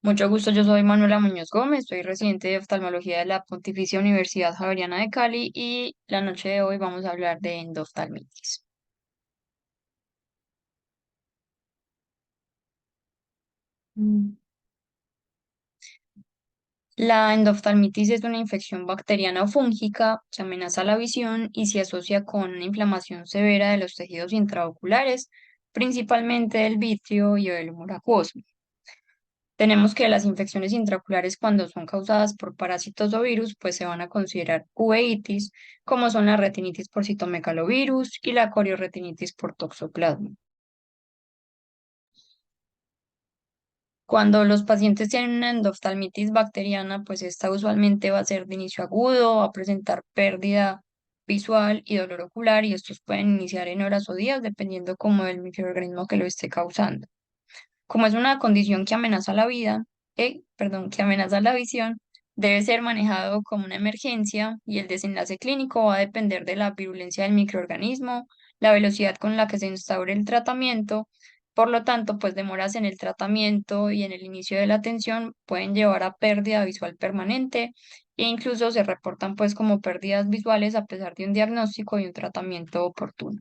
Mucho gusto, yo soy Manuela Muñoz Gómez, soy residente de oftalmología de la Pontificia Universidad Javeriana de Cali y la noche de hoy vamos a hablar de endoftalmitis. Mm. La endoftalmitis es una infección bacteriana o fúngica que amenaza la visión y se asocia con una inflamación severa de los tejidos intraoculares, principalmente del vitrio y el humor acuoso. Tenemos que las infecciones intraoculares cuando son causadas por parásitos o virus, pues se van a considerar uveitis, como son la retinitis por citomegalovirus y la corioretinitis por toxoplasma. Cuando los pacientes tienen una endoftalmitis bacteriana, pues esta usualmente va a ser de inicio agudo, va a presentar pérdida visual y dolor ocular y estos pueden iniciar en horas o días dependiendo como del microorganismo que lo esté causando. Como es una condición que amenaza la vida, que amenaza la visión, debe ser manejado como una emergencia y el desenlace clínico va a depender de la virulencia del microorganismo, la velocidad con la que se instaure el tratamiento. Por lo tanto, pues demoras en el tratamiento y en el inicio de la atención pueden llevar a pérdida visual permanente e incluso se reportan pues como pérdidas visuales a pesar de un diagnóstico y un tratamiento oportuno.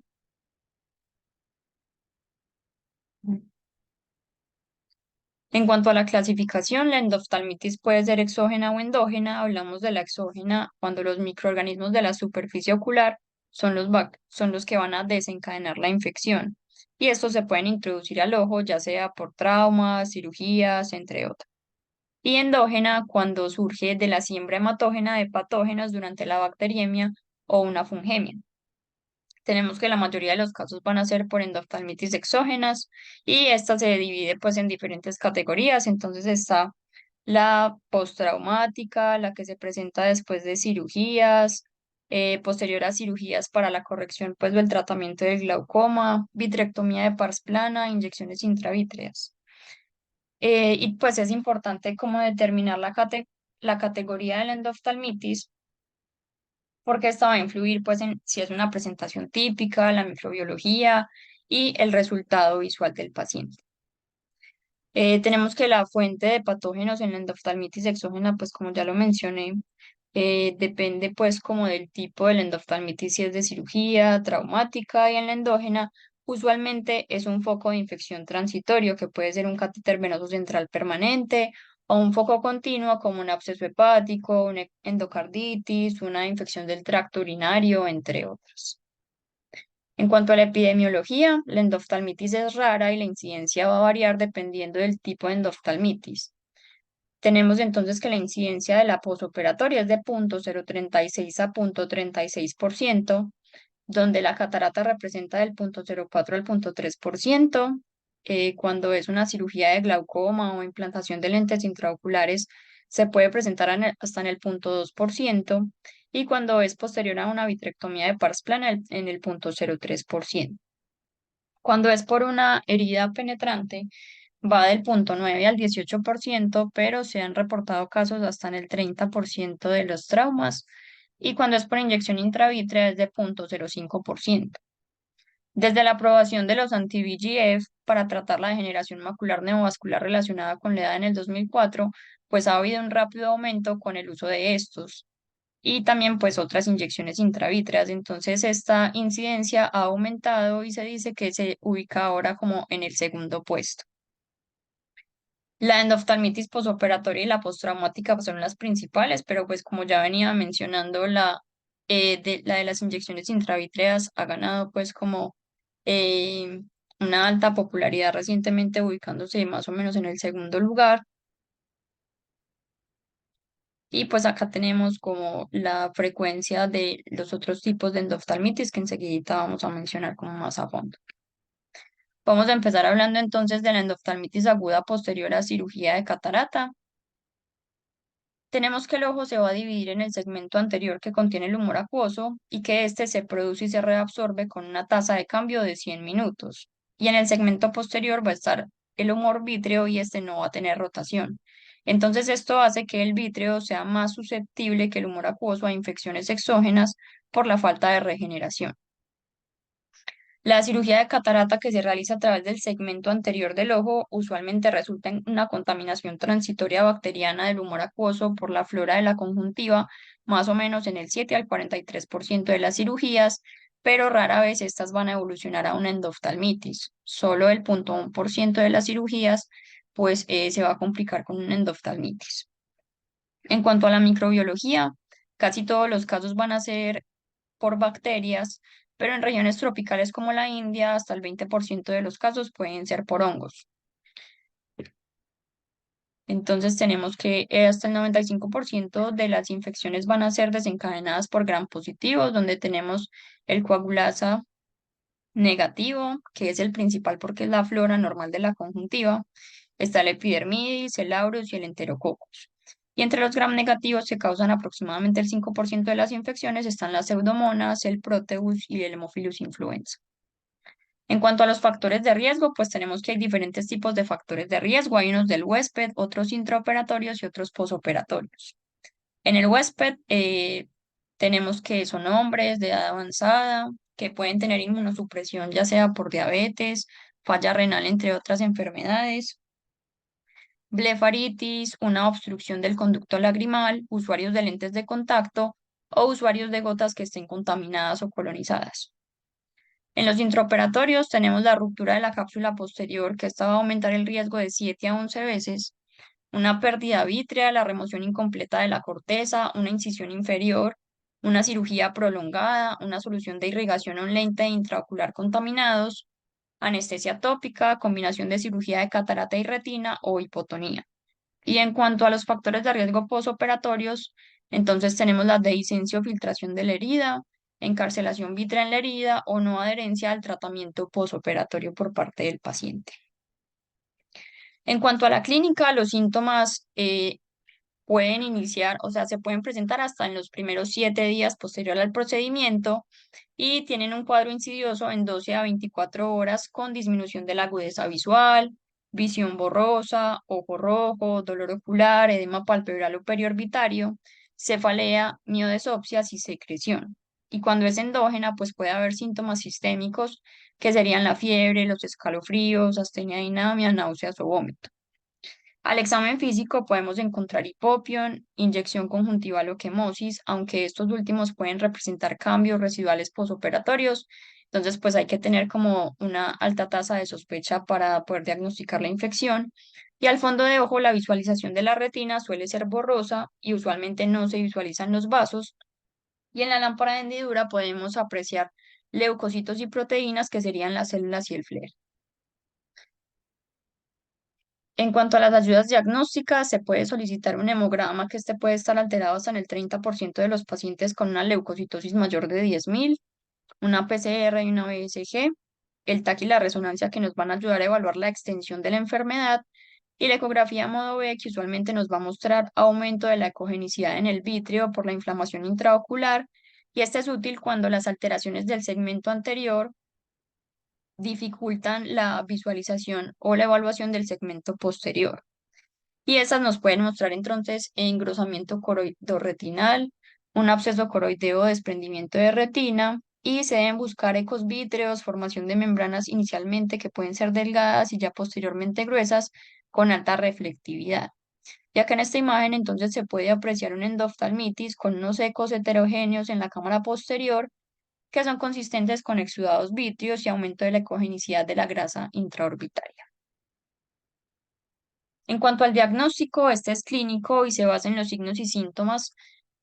En cuanto a la clasificación, la endoftalmitis puede ser exógena o endógena. Hablamos de la exógena cuando los microorganismos de la superficie ocular son los que van a desencadenar la infección. Y estos se pueden introducir al ojo, ya sea por traumas, cirugías, entre otros. Y endógena cuando surge de la siembra hematógena de patógenos durante la bacteriemia o una fungemia. Tenemos que la mayoría de los casos van a ser por endoftalmitis exógenas y esta se divide pues en diferentes categorías. Entonces está la postraumática, la que se presenta después de cirugías, posterior a cirugías para la corrección pues del tratamiento del glaucoma, vitrectomía de pars plana, inyecciones intravítreas. Y pues es importante como determinar la categoría de la endoftalmitis porque esta va a influir pues en si es una presentación típica, la microbiología y el resultado visual del paciente. Tenemos que la fuente de patógenos en la endoftalmitis exógena, pues como ya lo mencioné, depende pues como del tipo de la endoftalmitis, si es de cirugía, traumática y en la endógena, usualmente es un foco de infección transitorio que puede ser un catéter venoso central permanente o un foco continuo como un absceso hepático, una endocarditis, una infección del tracto urinario, entre otras. En cuanto a la epidemiología, la endoftalmitis es rara y la incidencia va a variar dependiendo del tipo de endoftalmitis. Tenemos entonces que la incidencia de la posoperatoria es de 0,036 a 0,36%, donde la catarata representa del 0,04 al 0,3%. Cuando es una cirugía de glaucoma o implantación de lentes intraoculares, se puede presentar hasta en el 0,2%, y cuando es posterior a una vitrectomía de pars plana en el 0,03%. Cuando es por una herida penetrante, va del 0,9 al 18%, pero se han reportado casos hasta en el 30% de los traumas. Y cuando es por inyección intravítrea es de 0,05%. Desde la aprobación de los anti-VEGF para tratar la degeneración macular neovascular relacionada con la edad en el 2004, pues ha habido un rápido aumento con el uso de estos y también pues otras inyecciones intravítreas. Entonces esta incidencia ha aumentado y se dice que se ubica ahora como en el segundo puesto. La endoftalmitis posoperatoria y la postraumática pues, son las principales, pero pues como ya venía mencionando, la de las inyecciones intravítreas ha ganado pues como eh, una alta popularidad recientemente, ubicándose más o menos en el segundo lugar. Y pues acá tenemos como la frecuencia de los otros tipos de endoftalmitis que enseguida vamos a mencionar como más a fondo. Vamos a empezar hablando entonces de la endoftalmitis aguda posterior a cirugía de catarata. Tenemos que el ojo se va a dividir en el segmento anterior que contiene el humor acuoso y que éste se produce y se reabsorbe con una tasa de cambio de 100 minutos. Y en el segmento posterior va a estar el humor vítreo y este no va a tener rotación. Entonces esto hace que el vítreo sea más susceptible que el humor acuoso a infecciones exógenas por la falta de regeneración. La cirugía de catarata que se realiza a través del segmento anterior del ojo usualmente resulta en una contaminación transitoria bacteriana del humor acuoso por la flora de la conjuntiva, más o menos en el 7 al 43% de las cirugías, pero rara vez estas van a evolucionar a una endoftalmitis. Solo el 0,1% de las cirugías pues se va a complicar con una endoftalmitis. En cuanto a la microbiología, casi todos los casos van a ser por bacterias, pero en regiones tropicales como la India, hasta el 20% de los casos pueden ser por hongos. Entonces tenemos que hasta el 95% de las infecciones van a ser desencadenadas por gram positivos, donde tenemos el coagulasa negativo, que es el principal porque es la flora normal de la conjuntiva. Está el epidermidis, el aureus y el enterococcus. Y entre los gram negativos que causan aproximadamente el 5% de las infecciones están las pseudomonas, el proteus y el hemophilus influenza. En cuanto a los factores de riesgo, pues tenemos que hay diferentes tipos de factores de riesgo. Hay unos del huésped, otros intraoperatorios y otros posoperatorios. En el huésped tenemos que son hombres de edad avanzada, que pueden tener inmunosupresión ya sea por diabetes, falla renal, entre otras enfermedades, blefaritis, una obstrucción del conducto lagrimal, usuarios de lentes de contacto o usuarios de gotas que estén contaminadas o colonizadas. En los intraoperatorios tenemos la ruptura de la cápsula posterior, que esta va a aumentar el riesgo de 7 a 11 veces, una pérdida vítrea, la remoción incompleta de la corteza, una incisión inferior, una cirugía prolongada, una solución de irrigación o un lente intraocular contaminados, anestesia tópica, combinación de cirugía de catarata y retina o hipotonía. Y en cuanto a los factores de riesgo posoperatorios, entonces tenemos la dehiscencia o filtración de la herida, encarcelación vítrea en la herida o no adherencia al tratamiento posoperatorio por parte del paciente. En cuanto a la clínica, los síntomas pueden iniciar, o sea, se pueden presentar hasta en los primeros 7 días posterior al procedimiento y tienen un cuadro insidioso en 12 a 24 horas con disminución de la agudeza visual, visión borrosa, ojo rojo, dolor ocular, edema palpebral o periorbitario, cefalea, miodesopsias y secreción. Y cuando es endógena, pues puede haber síntomas sistémicos que serían la fiebre, los escalofríos, astenia dinamia, náuseas o vómito. Al examen físico podemos encontrar hipopión, inyección conjuntival o quemosis, aunque estos últimos pueden representar cambios residuales posoperatorios. Entonces, pues hay que tener como una alta tasa de sospecha para poder diagnosticar la infección. Y al fondo de ojo, la visualización de la retina suele ser borrosa y usualmente no se visualizan los vasos. Y en la lámpara de hendidura podemos apreciar leucocitos y proteínas que serían las células y el flare. En cuanto a las ayudas diagnósticas, se puede solicitar un hemograma que este puede estar alterado hasta en el 30% de los pacientes con una leucocitosis mayor de 10.000, una PCR y una BSG, el TAC y la resonancia que nos van a ayudar a evaluar la extensión de la enfermedad y la ecografía modo B que usualmente nos va a mostrar aumento de la ecogenicidad en el vítreo por la inflamación intraocular y este es útil cuando las alteraciones del segmento anterior dificultan la visualización o la evaluación del segmento posterior. Y esas nos pueden mostrar entonces engrosamiento coroidorretinal, un absceso coroideo o desprendimiento de retina, y se deben buscar ecos vítreos, formación de membranas inicialmente que pueden ser delgadas y ya posteriormente gruesas con alta reflectividad. Ya que en esta imagen entonces se puede apreciar un endoftalmitis con unos ecos heterogéneos en la cámara posterior que son consistentes con exudados vítreos y aumento de la ecogenicidad de la grasa intraorbitaria. En cuanto al diagnóstico, este es clínico y se basa en los signos y síntomas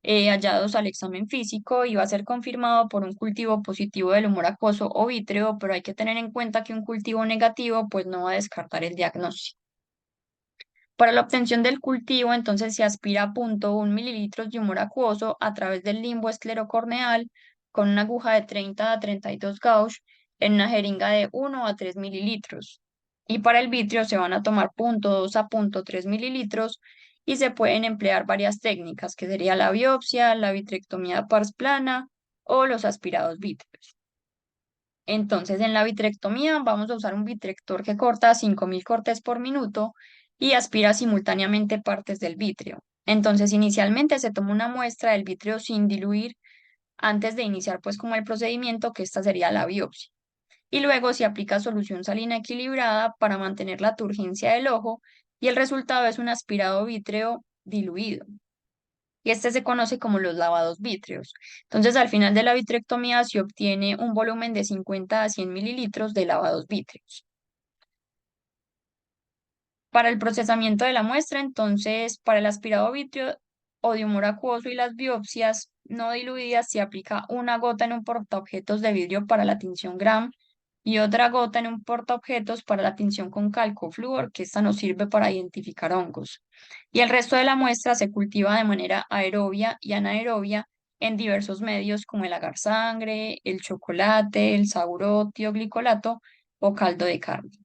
hallados al examen físico y va a ser confirmado por un cultivo positivo del humor acuoso o vítreo, pero hay que tener en cuenta que un cultivo negativo pues no va a descartar el diagnóstico. Para la obtención del cultivo, entonces se aspira a 0,1 mililitros de humor acuoso a través del limbo esclerocorneal con una aguja de 30 a 32 gauge en una jeringa de 1 a 3 mililitros. Y para el vitrio se van a tomar 0,2 a 0,3 mililitros y se pueden emplear varias técnicas, que sería la biopsia, la vitrectomía pars plana o los aspirados vítreos. Entonces, en la vitrectomía vamos a usar un vitrector que corta 5.000 cortes por minuto y aspira simultáneamente partes del vítreo. Entonces, inicialmente se toma una muestra del vítreo sin diluir antes de iniciar pues como el procedimiento, que esta sería la biopsia. y luego se aplica solución salina equilibrada para mantener la turgencia del ojo y el resultado es un aspirado vítreo diluido. Y este se conoce como los lavados vítreos. Entonces, al final de la vitrectomía se obtiene un volumen de 50 a 100 mililitros de lavados vítreos. Para el procesamiento de la muestra, entonces, para el aspirado vítreo o de humor acuoso y las biopsias no diluidas, se aplica una gota en un portaobjetos de vidrio para la tinción Gram y otra gota en un portaobjetos para la tinción con calcoflúor, que esta nos sirve para identificar hongos. Y el resto de la muestra se cultiva de manera aerobia y anaerobia en diversos medios como el agar sangre, el chocolate, el saburo glicolato o caldo de carne.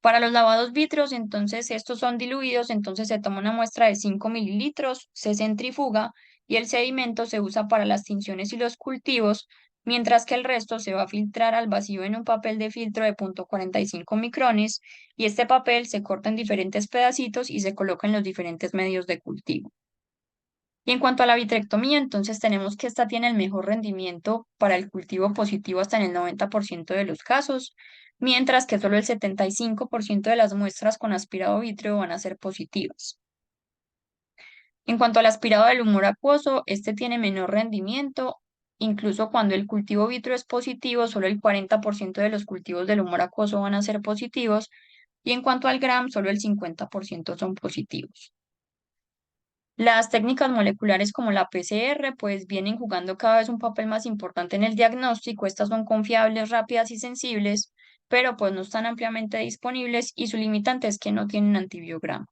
Para los lavados vitreos, entonces estos son diluidos, entonces se toma una muestra de 5 mililitros, se centrifuga y el sedimento se usa para las tinciones y los cultivos, mientras que el resto se va a filtrar al vacío en un papel de filtro de 0,45 micrones y este papel se corta en diferentes pedacitos y se coloca en los diferentes medios de cultivo. Y en cuanto a la vitrectomía, entonces tenemos que esta tiene el mejor rendimiento para el cultivo positivo hasta en el 90% de los casos, mientras que solo el 75% de las muestras con aspirado vítreo van a ser positivas. En cuanto al aspirado del humor acuoso, este tiene menor rendimiento, incluso cuando el cultivo vítreo es positivo, solo el 40% de los cultivos del humor acuoso van a ser positivos, y en cuanto al GRAM, solo el 50% son positivos. Las técnicas moleculares como la PCR pues vienen jugando cada vez un papel más importante en el diagnóstico. Estas son confiables, rápidas y sensibles, pero pues no están ampliamente disponibles y su limitante es que no tienen antibiograma.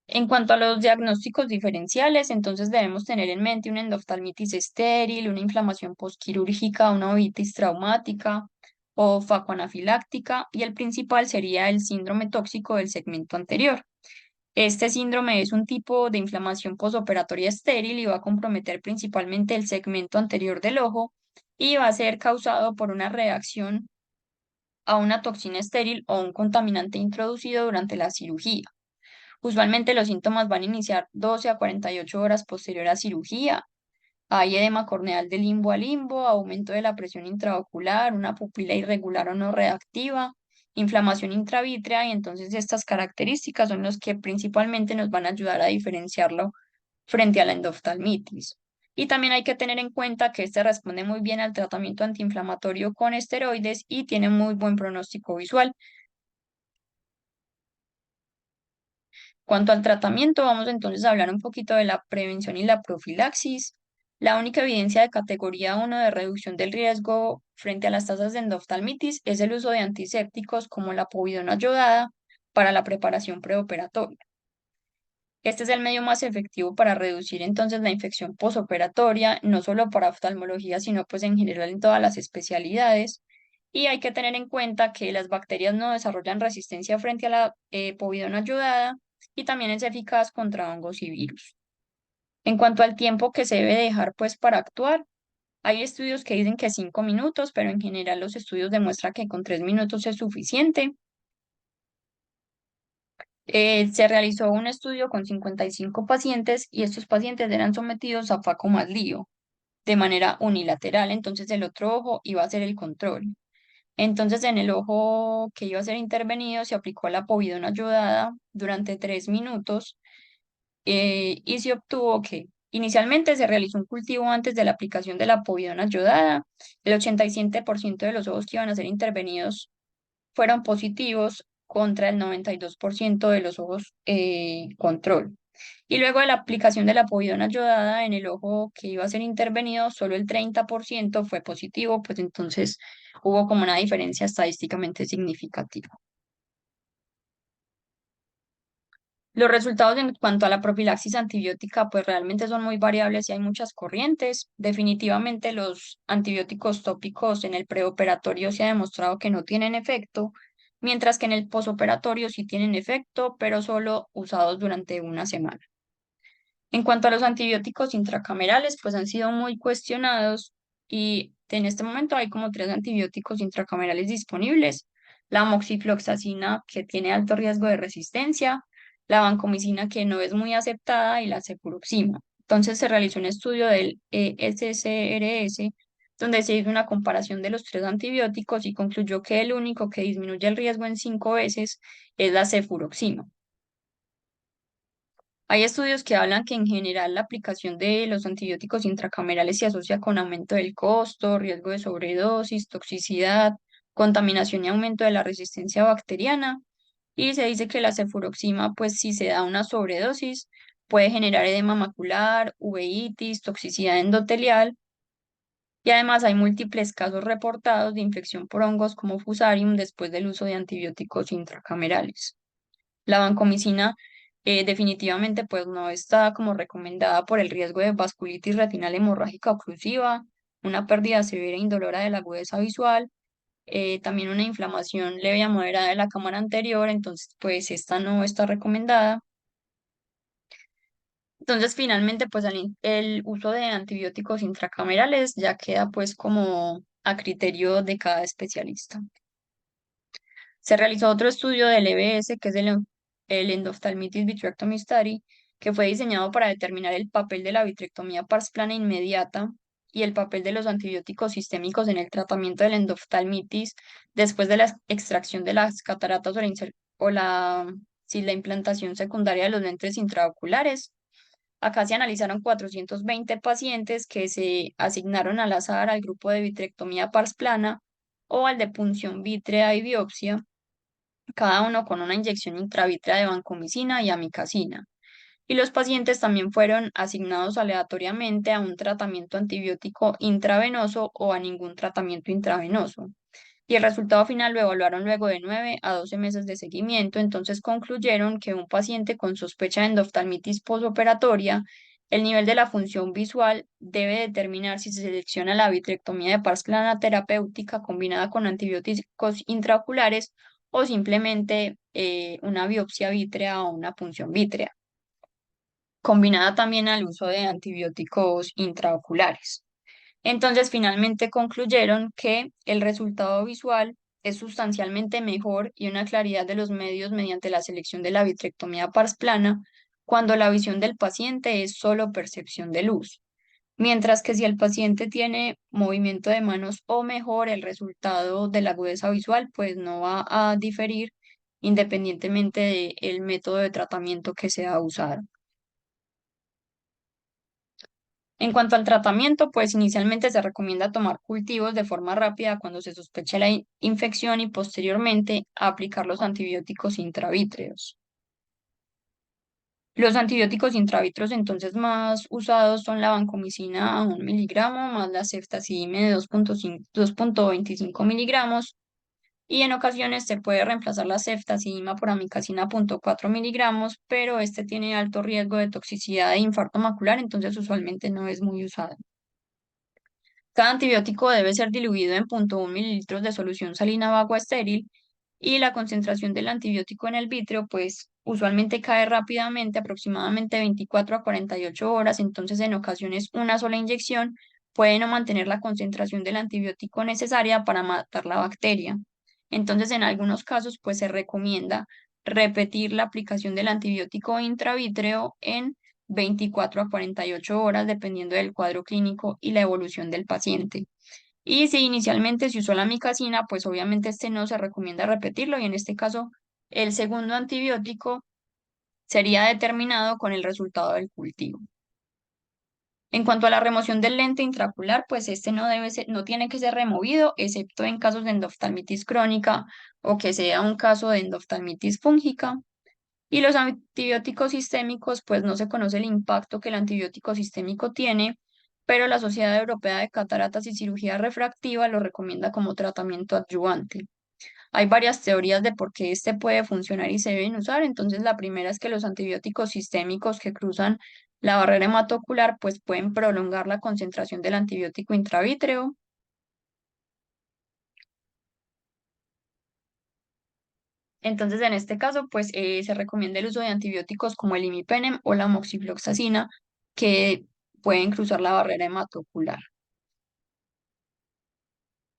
En cuanto a los diagnósticos diferenciales, entonces debemos tener en mente una endoftalmitis estéril, una inflamación postquirúrgica, una ovitis traumática o facoanafiláctica y el principal sería el síndrome tóxico del segmento anterior. Este síndrome es un tipo de inflamación posoperatoria estéril y va a comprometer principalmente el segmento anterior del ojo y va a ser causado por una reacción a una toxina estéril o un contaminante introducido durante la cirugía. Usualmente los síntomas van a iniciar 12 a 48 horas posterior a cirugía. Hay edema corneal de limbo a limbo, aumento de la presión intraocular, una pupila irregular o no reactiva, inflamación intravítrea y entonces estas características son los que principalmente nos van a ayudar a diferenciarlo frente a la endoftalmitis. Y también hay que tener en cuenta que este responde muy bien al tratamiento antiinflamatorio con esteroides y tiene muy buen pronóstico visual. Cuanto al tratamiento, vamos entonces a hablar un poquito de la prevención y la profilaxis. La única evidencia de categoría 1 de reducción del riesgo frente a las tasas de endoftalmitis es el uso de antisépticos como la povidona yodada para la preparación preoperatoria. Este es el medio más efectivo para reducir entonces la infección posoperatoria, no solo para oftalmología, sino pues en general en todas las especialidades. Y hay que tener en cuenta que las bacterias no desarrollan resistencia frente a la povidona yodada y también es eficaz contra hongos y virus. En cuanto al tiempo que se debe dejar pues para actuar, hay estudios que dicen que 5 minutos, pero en general los estudios demuestran que con 3 minutos es suficiente. Se realizó un estudio con 55 pacientes y estos pacientes eran sometidos a Faco más lío de manera unilateral, entonces el otro ojo iba a ser el control. Entonces en el ojo que iba a ser intervenido se aplicó la povidona yodada durante 3 minutos y se obtuvo que inicialmente se realizó un cultivo antes de la aplicación de la povidona yodada. El 87% de los ojos que iban a ser intervenidos fueron positivos contra el 92% de los ojos control. Y luego de la aplicación de la povidona ayudada en el ojo que iba a ser intervenido, solo el 30% fue positivo, pues entonces hubo como una diferencia estadísticamente significativa. Los resultados en cuanto a la profilaxis antibiótica, pues realmente son muy variables y hay muchas corrientes. Definitivamente los antibióticos tópicos en el preoperatorio se ha demostrado que no tienen efecto, mientras que en el posoperatorio sí tienen efecto, pero solo usados durante una semana. En cuanto a los antibióticos intracamerales, pues han sido muy cuestionados y en este momento hay como 3 antibióticos intracamerales disponibles. La amoxifloxacina, que tiene alto riesgo de resistencia, la vancomicina, que no es muy aceptada, y la cefuroxima. Entonces se realizó un estudio del ESCRS donde se hizo una comparación de los tres antibióticos y concluyó que el único que disminuye el riesgo en 5 veces es la cefuroxima. Hay estudios que hablan que en general la aplicación de los antibióticos intracamerales se asocia con aumento del costo, riesgo de sobredosis, toxicidad, contaminación y aumento de la resistencia bacteriana. Y se dice que la cefuroxima, pues si se da una sobredosis, puede generar edema macular, uveitis, toxicidad endotelial. Y además hay múltiples casos reportados de infección por hongos como Fusarium después del uso de antibióticos intracamerales. La vancomicina definitivamente pues no está como recomendada por el riesgo de vasculitis retinal hemorrágica oclusiva, una pérdida severa e indolora de la agudeza visual, también una inflamación leve a moderada de la cámara anterior, entonces pues esta no está recomendada. Entonces finalmente pues el uso de antibióticos intracamerales ya queda pues como a criterio de cada especialista. Se realizó otro estudio del EBS, que es el Endophthalmitis Vitrectomy Study, que fue diseñado para determinar el papel de la vitrectomía parsplana inmediata y el papel de los antibióticos sistémicos en el tratamiento del endoftalmitis después de la extracción de las cataratas si la implantación secundaria de los lentes intraoculares. Acá se analizaron 420 pacientes que se asignaron al azar al grupo de vitrectomía parsplana o al de punción vítrea y biopsia, cada uno con una inyección intravítrea de vancomicina y amicacina. Y los pacientes también fueron asignados aleatoriamente a un tratamiento antibiótico intravenoso o a ningún tratamiento intravenoso. Y el resultado final lo evaluaron luego de 9 a 12 meses de seguimiento. Entonces concluyeron que un paciente con sospecha de endoftalmitis posoperatoria, el nivel de la función visual debe determinar si se selecciona la vitrectomía de pars plana terapéutica combinada con antibióticos intraoculares o simplemente una biopsia vítrea o una punción vítrea, combinada también al uso de antibióticos intraoculares. Entonces, finalmente concluyeron que el resultado visual es sustancialmente mejor y una claridad de los medios mediante la selección de la vitrectomía parsplana cuando la visión del paciente es solo percepción de luz. Mientras que si el paciente tiene movimiento de manos o mejor, el resultado de la agudeza visual pues no va a diferir independientemente del método de tratamiento que sea usado. En cuanto al tratamiento, pues inicialmente se recomienda tomar cultivos de forma rápida cuando se sospecha la infección y posteriormente aplicar los antibióticos intravítreos. Los antibióticos intravítreos entonces más usados son la vancomicina a 1 miligramo más la ceftazidime de 2,25 miligramos y en ocasiones se puede reemplazar la ceftazidima por amicacina a 0,4 miligramos, pero este tiene alto riesgo de toxicidad e infarto macular, entonces usualmente no es muy usado. Cada antibiótico debe ser diluido en 0,1 mililitros de solución salina o agua estéril y la concentración del antibiótico en el vítreo pues usualmente cae rápidamente, aproximadamente 24 a 48 horas, entonces en ocasiones una sola inyección puede no mantener la concentración del antibiótico necesaria para matar la bacteria. Entonces en algunos casos pues se recomienda repetir la aplicación del antibiótico intravítreo en 24 a 48 horas, dependiendo del cuadro clínico y la evolución del paciente. Y si inicialmente se usó la micacina, pues obviamente este no se recomienda repetirlo y en este caso el segundo antibiótico sería determinado con el resultado del cultivo. En cuanto a la remoción del lente intraocular, pues este no debe ser, no tiene que ser removido, excepto en casos de endoftalmitis crónica o que sea un caso de endoftalmitis fúngica. Y los antibióticos sistémicos, pues no se conoce el impacto que el antibiótico sistémico tiene, pero la Sociedad Europea de Cataratas y Cirugía Refractiva lo recomienda como tratamiento adyuvante. Hay varias teorías de por qué este puede funcionar y se deben usar. Entonces, la primera es que los antibióticos sistémicos que cruzan la barrera hematocular, pues pueden prolongar la concentración del antibiótico intravítreo. Entonces, en este caso, pues se recomienda el uso de antibióticos como el imipenem o la moxifloxacina, que pueden cruzar la barrera hematocular.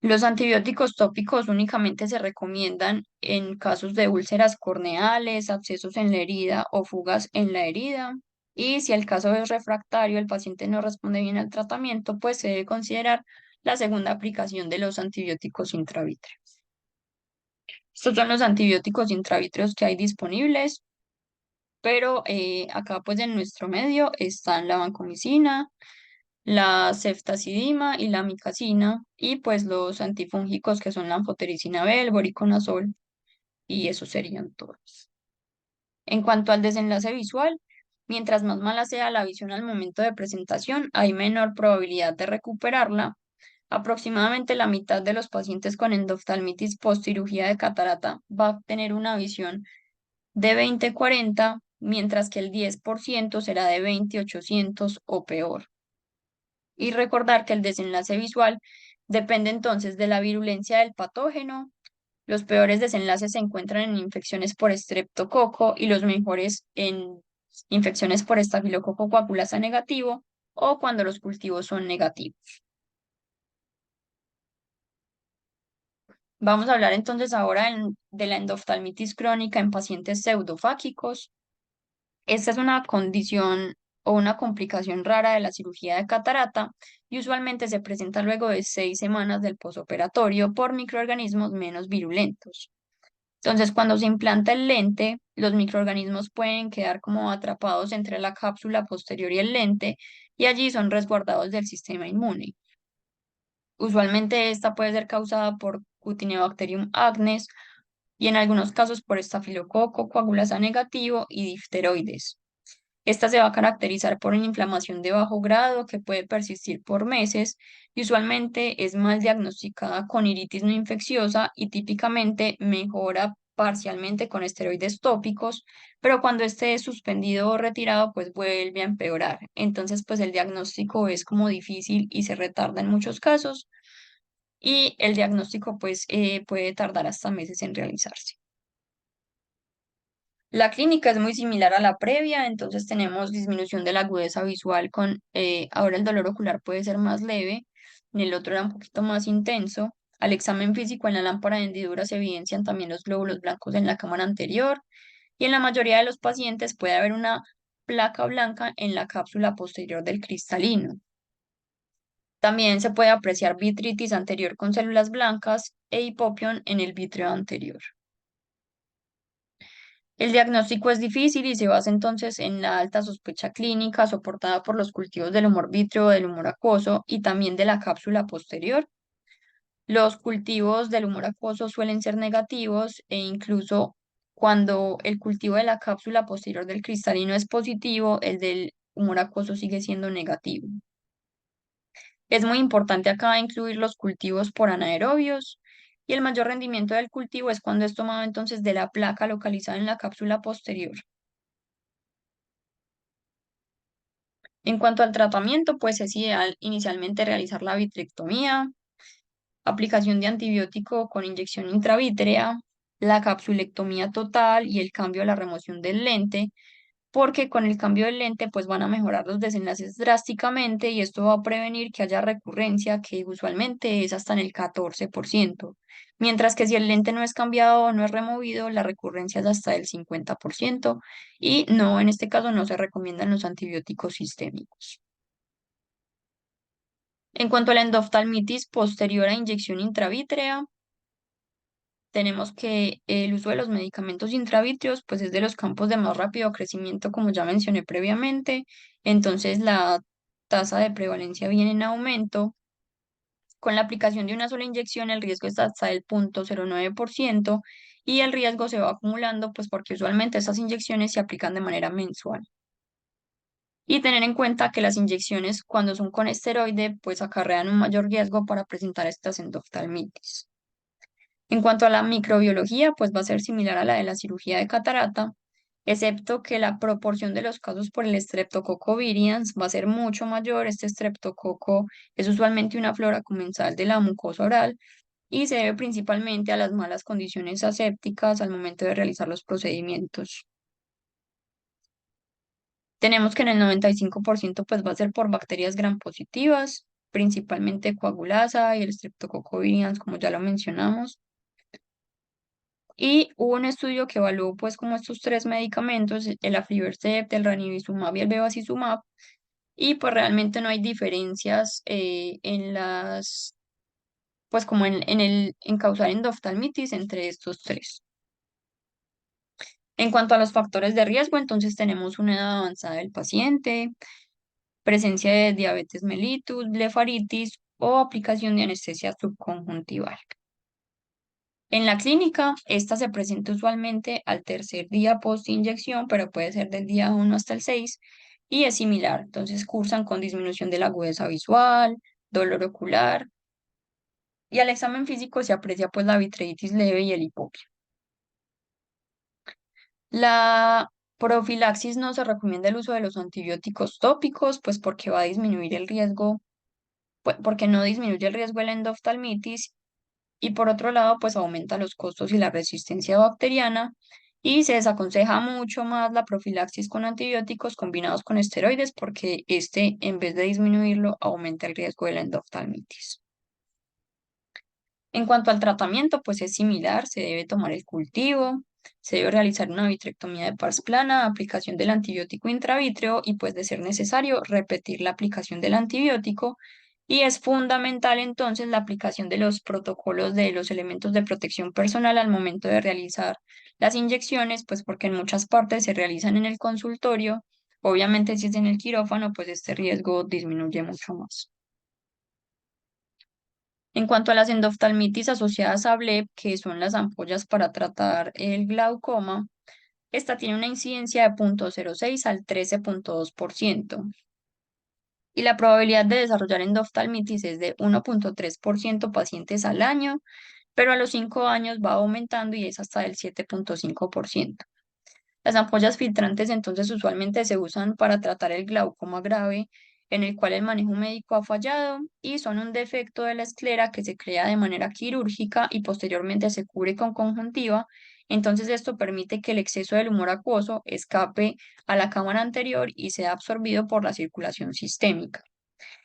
Los antibióticos tópicos únicamente se recomiendan en casos de úlceras corneales, abscesos en la herida o fugas en la herida. Y si el caso es refractario, el paciente no responde bien al tratamiento, pues se debe considerar la segunda aplicación de los antibióticos intravítreos. Estos son los antibióticos intravítreos que hay disponibles, pero acá pues en nuestro medio están la vancomicina, la ceftazidima y la amicacina, y pues los antifúngicos que son la anfotericina B, el voriconazol, y esos serían todos. En cuanto al desenlace visual, mientras más mala sea la visión al momento de presentación, hay menor probabilidad de recuperarla. Aproximadamente la mitad de los pacientes con endoftalmitis post cirugía de catarata va a tener una visión de 20/40, mientras que el 10% será de 20/800 o peor. Y recordar que el desenlace visual depende entonces de la virulencia del patógeno. Los peores desenlaces se encuentran en infecciones por estreptococo y los mejores en infecciones por estafilococo coagulasa negativo o cuando los cultivos son negativos. Vamos a hablar entonces ahora de la endoftalmitis crónica en pacientes pseudofáquicos. Esta es una condición o una complicación rara de la cirugía de catarata y usualmente se presenta luego de 6 semanas del posoperatorio por microorganismos menos virulentos. Entonces, cuando se implanta el lente, los microorganismos pueden quedar como atrapados entre la cápsula posterior y el lente y allí son resguardados del sistema inmune. Usualmente esta puede ser causada por Cutibacterium acnes y en algunos casos por estafilococo, coagulasa negativo y difteroides. Esta se va a caracterizar por una inflamación de bajo grado que puede persistir por meses y usualmente es mal diagnosticada con iritis no infecciosa y típicamente mejora parcialmente con esteroides tópicos, pero cuando esté suspendido o retirado, pues vuelve a empeorar. Entonces, pues el diagnóstico es como difícil y se retarda en muchos casos y el diagnóstico pues puede tardar hasta meses en realizarse. La clínica es muy similar a la previa, entonces tenemos disminución de la agudeza visual ahora el dolor ocular puede ser más leve, en el otro era un poquito más intenso. Al examen físico en la lámpara de hendidura se evidencian también los glóbulos blancos en la cámara anterior y en la mayoría de los pacientes puede haber una placa blanca en la cápsula posterior del cristalino. También se puede apreciar vitritis anterior con células blancas e hipopión en el vítreo anterior. El diagnóstico es difícil y se basa entonces en la alta sospecha clínica soportada por los cultivos del humor vítreo o del humor acuoso y también de la cápsula posterior. Los cultivos del humor acuoso suelen ser negativos e incluso cuando el cultivo de la cápsula posterior del cristalino es positivo, el del humor acuoso sigue siendo negativo. Es muy importante acá incluir los cultivos por anaerobios y el mayor rendimiento del cultivo es cuando es tomado entonces de la placa localizada en la cápsula posterior. En cuanto al tratamiento, pues es ideal inicialmente realizar la vitrectomía, aplicación de antibiótico con inyección intravítrea, la capsulectomía total y el cambio a la remoción del lente, porque con el cambio del lente pues van a mejorar los desenlaces drásticamente y esto va a prevenir que haya recurrencia, que usualmente es hasta en el 14%, mientras que si el lente no es cambiado o no es removido, la recurrencia es hasta el 50% y no, en este caso no se recomiendan los antibióticos sistémicos. En cuanto a la endoftalmitis posterior a inyección intravítrea, tenemos que el uso de los medicamentos intravítreos pues es de los campos de más rápido crecimiento, como ya mencioné previamente. Entonces la tasa de prevalencia viene en aumento. Con la aplicación de una sola inyección el riesgo está hasta el 0,09% y el riesgo se va acumulando pues porque usualmente esas inyecciones se aplican de manera mensual. Y tener en cuenta que las inyecciones cuando son con esteroide pues acarrean un mayor riesgo para presentar estas endoftalmitis. En cuanto a la microbiología, pues va a ser similar a la de la cirugía de catarata, excepto que la proporción de los casos por el Streptococcus viridans va a ser mucho mayor. Este streptococo es usualmente una flora comensal de la mucosa oral y se debe principalmente a las malas condiciones asépticas al momento de realizar los procedimientos. Tenemos que en el 95% pues va a ser por bacterias gram positivas, principalmente coagulasa y el Streptococcus viridans, como ya lo mencionamos. Y hubo un estudio que evaluó pues como estos tres medicamentos, el aflibercept, el ranibizumab y el bevacizumab, y pues realmente no hay diferencias en las, pues como en causar endoftalmitis entre estos tres. En cuanto a los factores de riesgo, entonces tenemos una edad avanzada del paciente, presencia de diabetes mellitus, blefaritis o aplicación de anestesia subconjuntival. En la clínica, esta se presenta usualmente al tercer día post inyección, pero puede ser del día 1 hasta el 6 y es similar. Entonces cursan con disminución de la agudeza visual, dolor ocular y al examen físico se aprecia pues la vitreitis leve y el hipopio. La profilaxis no se recomienda el uso de los antibióticos tópicos, pues porque va a disminuir el riesgo, porque no disminuye el riesgo de la endoftalmitis y por otro lado, pues aumenta los costos y la resistencia bacteriana y se desaconseja mucho más la profilaxis con antibióticos combinados con esteroides porque este, en vez de disminuirlo, aumenta el riesgo de la endoftalmitis. En cuanto al tratamiento, pues es similar, se debe tomar el cultivo, se debe realizar una vitrectomía de pars plana, aplicación del antibiótico intravítreo y pues de ser necesario repetir la aplicación del antibiótico y es fundamental entonces la aplicación de los protocolos de los elementos de protección personal al momento de realizar las inyecciones, pues porque en muchas partes se realizan en el consultorio, obviamente si es en el quirófano, pues este riesgo disminuye mucho más. En cuanto a las endoftalmitis asociadas a BLEP, que son las ampollas para tratar el glaucoma, esta tiene una incidencia de 0,06 al 13,2% y la probabilidad de desarrollar endoftalmitis es de 1,3% pacientes al año, pero a los 5 años va aumentando y es hasta del 7,5%. Las ampollas filtrantes entonces usualmente se usan para tratar el glaucoma grave en el cual el manejo médico ha fallado y son un defecto de la esclera que se crea de manera quirúrgica y posteriormente se cubre con conjuntiva. Entonces esto permite que el exceso del humor acuoso escape a la cámara anterior y sea absorbido por la circulación sistémica.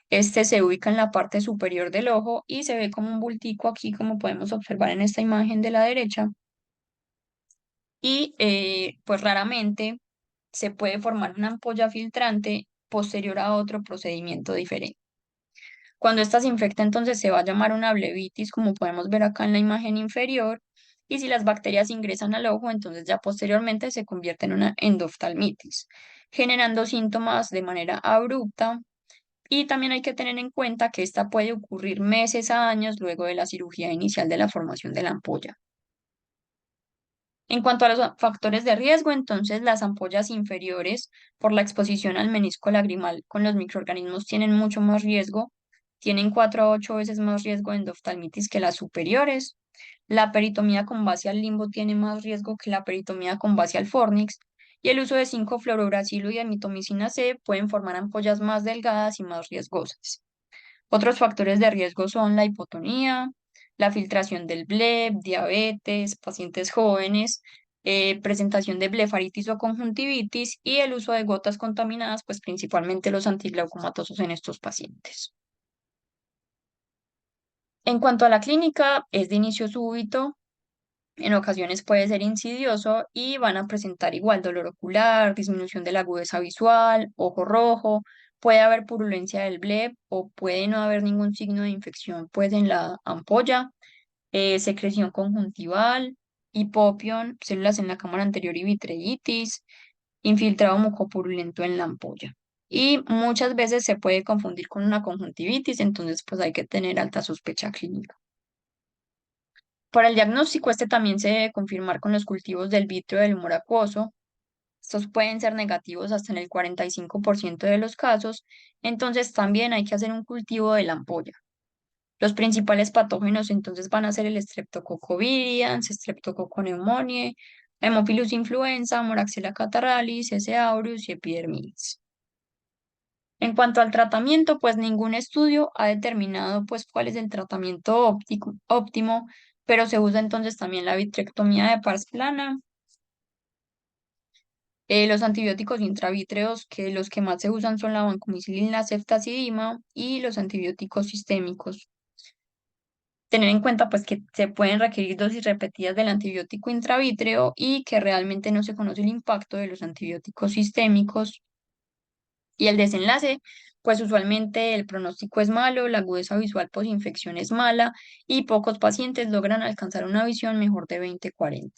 Este se ubica en la parte superior del ojo y se ve como un bultico aquí, como podemos observar en esta imagen de la derecha y pues raramente se puede formar una ampolla filtrante posterior a otro procedimiento diferente. Cuando esta se infecta, entonces se va a llamar una blebitis, como podemos ver acá en la imagen inferior, y si las bacterias ingresan al ojo, entonces ya posteriormente se convierte en una endoftalmitis, generando síntomas de manera abrupta. Y también hay que tener en cuenta que esta puede ocurrir meses a años luego de la cirugía inicial de la formación de la ampolla. En cuanto a los factores de riesgo, entonces las ampollas inferiores por la exposición al menisco lagrimal con los microorganismos tienen mucho más riesgo, tienen 4 a 8 veces más riesgo de endoftalmitis que las superiores. La peritomía con base al limbo tiene más riesgo que la peritomía con base al fornix y el uso de 5-fluorouracilo y amitomicina C pueden formar ampollas más delgadas y más riesgosas. Otros factores de riesgo son la hipotonía, la filtración del bleb, diabetes, pacientes jóvenes, presentación de blefaritis o conjuntivitis y el uso de gotas contaminadas, pues principalmente los antiglaucomatosos en estos pacientes. En cuanto a la clínica, es de inicio súbito, en ocasiones puede ser insidioso y van a presentar igual dolor ocular, disminución de la agudeza visual, ojo rojo, puede haber purulencia del bleb o puede no haber ningún signo de infección pues en la ampolla, secreción conjuntival, hipopión, células en la cámara anterior y vitreitis, infiltrado mucopurulento en la ampolla. Y muchas veces se puede confundir con una conjuntivitis, entonces pues hay que tener alta sospecha clínica. Para el diagnóstico, este también se debe confirmar con los cultivos del vítreo del humor acuoso. Estos pueden ser negativos hasta en el 45% de los casos, entonces también hay que hacer un cultivo de la ampolla. Los principales patógenos entonces van a ser el Streptococcus viridans, Streptococcus pneumoniae, Haemophilus influenza, Moraxella catarrhalis, S. aureus y Epidermidis. En cuanto al tratamiento, pues ningún estudio ha determinado pues cuál es el tratamiento óptimo, pero se usa entonces también la vitrectomía de pars plana, los antibióticos intravítreos, que los que más se usan son la vancomicilina, ceftazidima y los antibióticos sistémicos. Tener en cuenta pues que se pueden requerir dosis repetidas del antibiótico intravítreo y que realmente no se conoce el impacto de los antibióticos sistémicos y el desenlace, pues usualmente el pronóstico es malo, la agudeza visual posinfección es mala y pocos pacientes logran alcanzar una visión mejor de 20/40.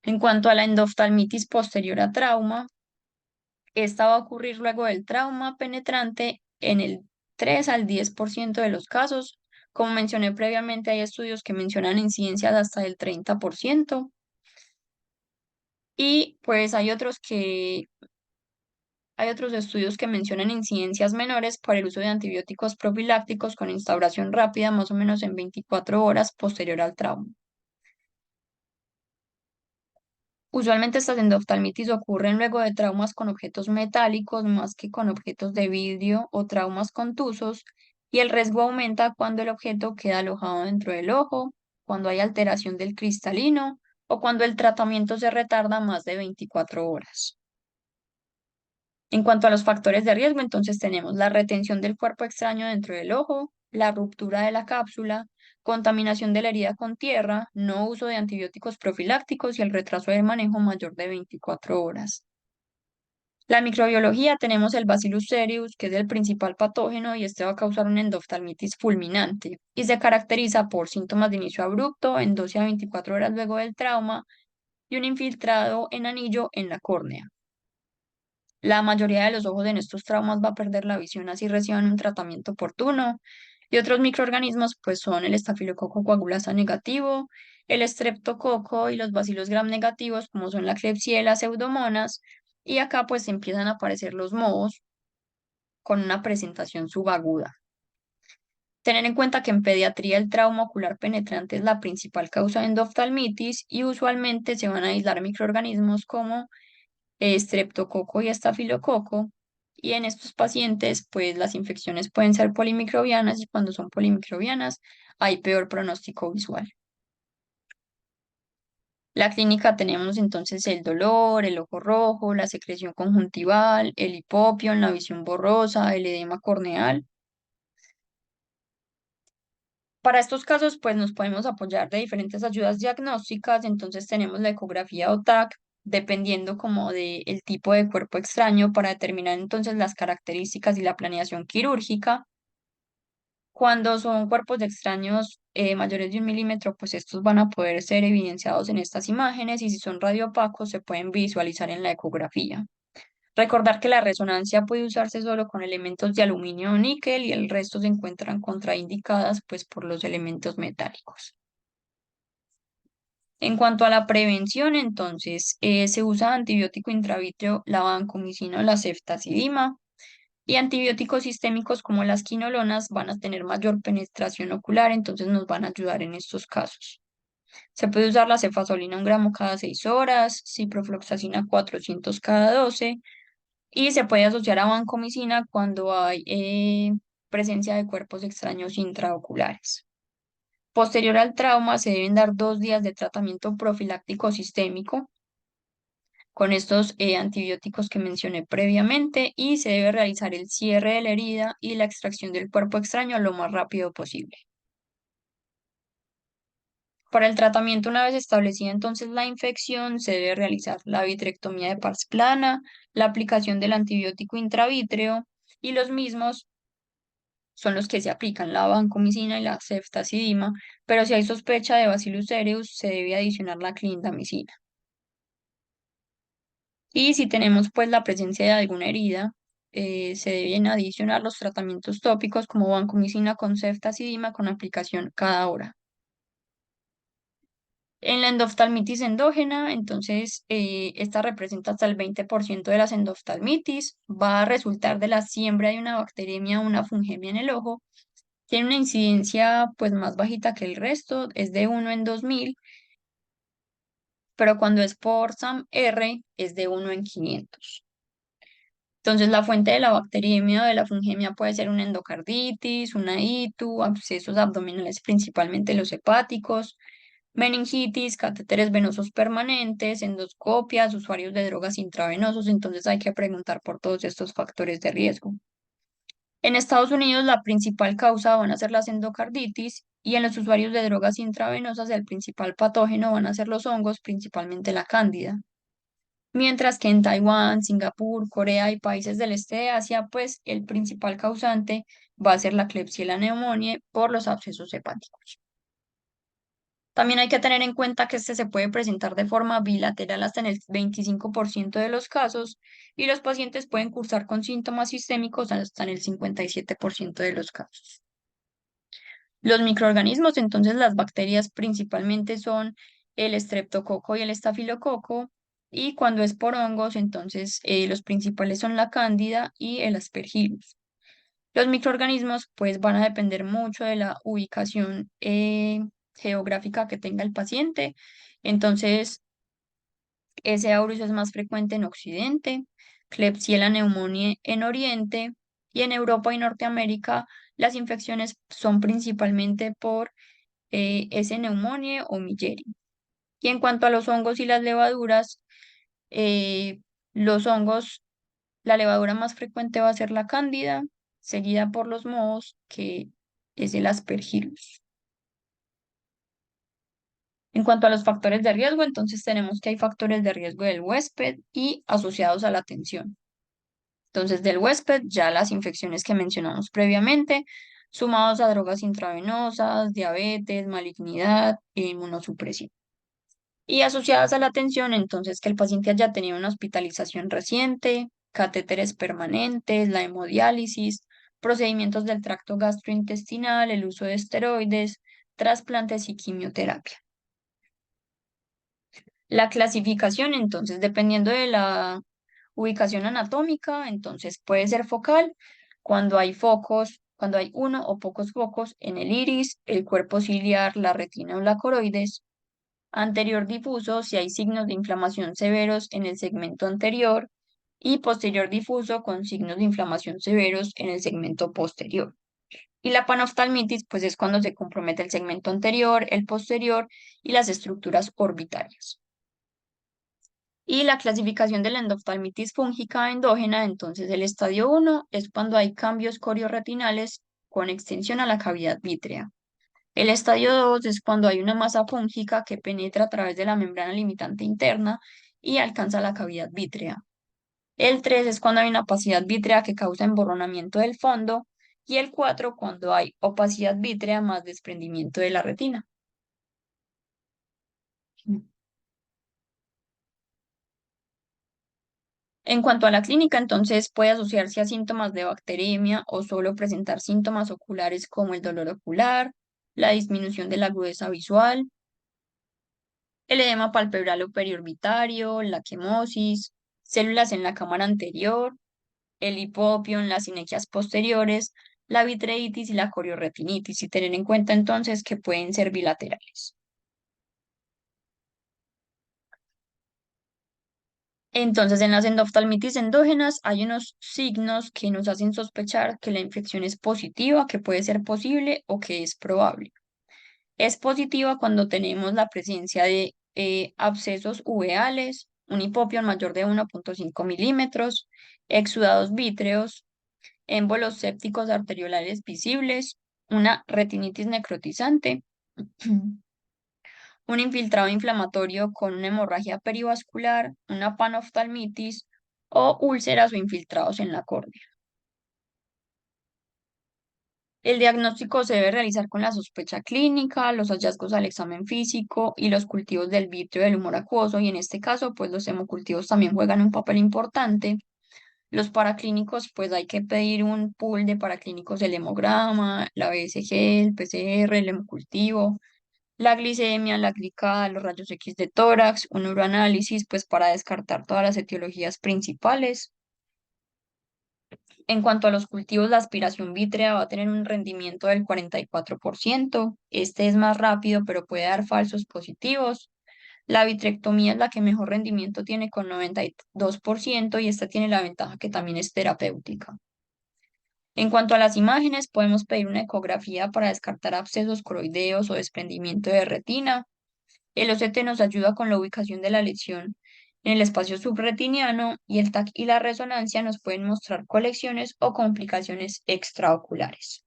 En cuanto a la endoftalmitis posterior a trauma, esta va a ocurrir luego del trauma penetrante en el 3 al 10% de los casos. Como mencioné previamente, hay estudios que mencionan incidencias hasta del 30% y pues hay otros estudios que mencionan incidencias menores por el uso de antibióticos profilácticos con instauración rápida más o menos en 24 horas posterior al trauma. Usualmente estas endoftalmitis ocurren luego de traumas con objetos metálicos más que con objetos de vidrio o traumas contusos, y el riesgo aumenta cuando el objeto queda alojado dentro del ojo, cuando hay alteración del cristalino o cuando el tratamiento se retarda más de 24 horas. En cuanto a los factores de riesgo, entonces tenemos la retención del cuerpo extraño dentro del ojo, la ruptura de la cápsula, contaminación de la herida con tierra, no uso de antibióticos profilácticos y el retraso de manejo mayor de 24 horas. La microbiología tenemos el Bacillus cereus, que es el principal patógeno y este va a causar una endoftalmitis fulminante y se caracteriza por síntomas de inicio abrupto en 12 a 24 horas luego del trauma y un infiltrado en anillo en la córnea. La mayoría de los ojos en estos traumas va a perder la visión así reciban un tratamiento oportuno. Y otros microorganismos, pues son el estafilococo coagulasa negativo, el estreptococo y los bacilos gram negativos, como son la Klebsiella, pseudomonas. Y acá pues empiezan a aparecer los mohos con una presentación subaguda. Tener en cuenta que en pediatría el trauma ocular penetrante es la principal causa de endoftalmitis y usualmente se van a aislar microorganismos como estreptococo y estafilococo. Y en estos pacientes, pues las infecciones pueden ser polimicrobianas y cuando son polimicrobianas hay peor pronóstico visual. La clínica tenemos entonces el dolor, el ojo rojo, la secreción conjuntival, el hipopión, la visión borrosa, el edema corneal. Para estos casos, pues nos podemos apoyar de diferentes ayudas diagnósticas. Entonces tenemos la ecografía o TAC, dependiendo como de el tipo de cuerpo extraño para determinar entonces las características y la planeación quirúrgica. Cuando son cuerpos extraños mayores de 1 milímetro, pues estos van a poder ser evidenciados en estas imágenes y si son radioopacos se pueden visualizar en la ecografía. Recordar que la resonancia puede usarse solo con elementos de aluminio o níquel y el resto se encuentran contraindicadas pues por los elementos metálicos. En cuanto a la prevención, entonces, se usa antibiótico intravítreo, la vancomicina o la ceftazidima, y antibióticos sistémicos como las quinolonas van a tener mayor penetración ocular, entonces nos van a ayudar en estos casos. Se puede usar la cefazolina 1 gramo cada 6 horas, ciprofloxacina 400 cada 12, y se puede asociar a vancomicina cuando hay presencia de cuerpos extraños intraoculares. Posterior al trauma, se deben dar 2 días de tratamiento profiláctico sistémico con estos antibióticos que mencioné previamente y se debe realizar el cierre de la herida y la extracción del cuerpo extraño lo más rápido posible. Para el tratamiento, una vez establecida entonces la infección, se debe realizar la vitrectomía de pars plana, la aplicación del antibiótico intravítreo y los mismos son los que se aplican, la vancomicina y la ceftazidima, pero si hay sospecha de Bacillus cereus, se debe adicionar la clindamicina. Y si tenemos pues la presencia de alguna herida, se deben adicionar los tratamientos tópicos como vancomicina con ceftazidima con aplicación cada hora. En la endoftalmitis endógena, entonces, esta representa hasta el 20% de las endoftalmitis, va a resultar de la siembra de una bacteriemia o una fungemia en el ojo, tiene una incidencia pues más bajita que el resto, es de 1 en 2000, pero cuando es por SAM-R es de 1 en 500. Entonces, la fuente de la bacteriemia o de la fungemia puede ser una endocarditis, una ITU, abscesos abdominales, principalmente los hepáticos, meningitis, catéteres venosos permanentes, endoscopias, usuarios de drogas intravenosos. Entonces, hay que preguntar por todos estos factores de riesgo. En Estados Unidos, la principal causa van a ser las endocarditis y en los usuarios de drogas intravenosas el principal patógeno van a ser los hongos, principalmente la cándida. Mientras que en Taiwán, Singapur, Corea y países del este de Asia, pues el principal causante va a ser la Klebsiella pneumoniae por los abscesos hepáticos. También hay que tener en cuenta que este se puede presentar de forma bilateral hasta en el 25% de los casos y los pacientes pueden cursar con síntomas sistémicos hasta en el 57% de los casos. Los microorganismos, entonces las bacterias principalmente son el estreptococo y el estafilococo, y cuando es por hongos, entonces los principales son la cándida y el aspergillus. Los microorganismos pues van a depender mucho de la ubicación geográfica que tenga el paciente. Entonces, ese auris es más frecuente en Occidente, Klebsiella pneumoniae en Oriente y en Europa y Norteamérica las infecciones son principalmente por S. pneumoniae o Milleri. Y en cuanto a los hongos y las levaduras, eh, los hongos, la levadura más frecuente va a ser la cándida, seguida por los mohos, que es el aspergillus. En cuanto a los factores de riesgo, entonces tenemos que hay factores de riesgo del huésped y asociados a la atención. Entonces, del huésped, ya las infecciones que mencionamos previamente, sumados a drogas intravenosas, diabetes, malignidad e inmunosupresión. Y asociadas a la atención, entonces que el paciente haya tenido una hospitalización reciente, catéteres permanentes, la hemodiálisis, procedimientos del tracto gastrointestinal, el uso de esteroides, trasplantes y quimioterapia. La clasificación, entonces, dependiendo de la ubicación anatómica, entonces puede ser focal cuando hay focos, cuando hay uno o pocos focos en el iris, el cuerpo ciliar, la retina o la coroides. Anterior difuso si hay signos de inflamación severos en el segmento anterior y posterior difuso con signos de inflamación severos en el segmento posterior. Y la panoftalmitis, pues es cuando se compromete el segmento anterior, el posterior y las estructuras orbitarias. Y la clasificación de la endoftalmitis fúngica endógena, entonces el estadio 1 es cuando hay cambios corioretinales con extensión a la cavidad vítrea. El estadio 2 es cuando hay una masa fúngica que penetra a través de la membrana limitante interna y alcanza la cavidad vítrea. El 3 es cuando hay una opacidad vítrea que causa emborronamiento del fondo y el 4 cuando hay opacidad vítrea más desprendimiento de la retina. En cuanto a la clínica, entonces puede asociarse a síntomas de bacteremia o solo presentar síntomas oculares como el dolor ocular, la disminución de la agudeza visual, el edema palpebral o periorbitario, la quemosis, células en la cámara anterior, el hipopión, las sinequias posteriores, la vitreitis y la corioretinitis, y tener en cuenta entonces que pueden ser bilaterales. Entonces, en las endoftalmitis endógenas hay unos signos que nos hacen sospechar que la infección es positiva, que puede ser posible o que es probable. Es positiva cuando tenemos la presencia de abscesos uveales, un hipopión mayor de 1,5 milímetros, exudados vítreos, émbolos sépticos arteriolales visibles, una retinitis necrotizante, un infiltrado inflamatorio con una hemorragia perivascular, una panoftalmitis o úlceras o infiltrados en la córnea. El diagnóstico se debe realizar con la sospecha clínica, los hallazgos al examen físico y los cultivos del vítreo del humor acuoso, y en este caso, pues los hemocultivos también juegan un papel importante. Los paraclínicos, pues hay que pedir un pool de paraclínicos del hemograma, la BSG, el PCR, el hemocultivo, la glicemia, la glicada, los rayos X de tórax, un uroanálisis, pues para descartar todas las etiologías principales. En cuanto a los cultivos, la aspiración vítrea va a tener un rendimiento del 44%. Este es más rápido, pero puede dar falsos positivos. La vitrectomía es la que mejor rendimiento tiene con 92% y esta tiene la ventaja que también es terapéutica. En cuanto a las imágenes, podemos pedir una ecografía para descartar abscesos coroideos o desprendimiento de retina. El OCT nos ayuda con la ubicación de la lesión En el espacio subretiniano y el TAC y la resonancia nos pueden mostrar colecciones o complicaciones extraoculares.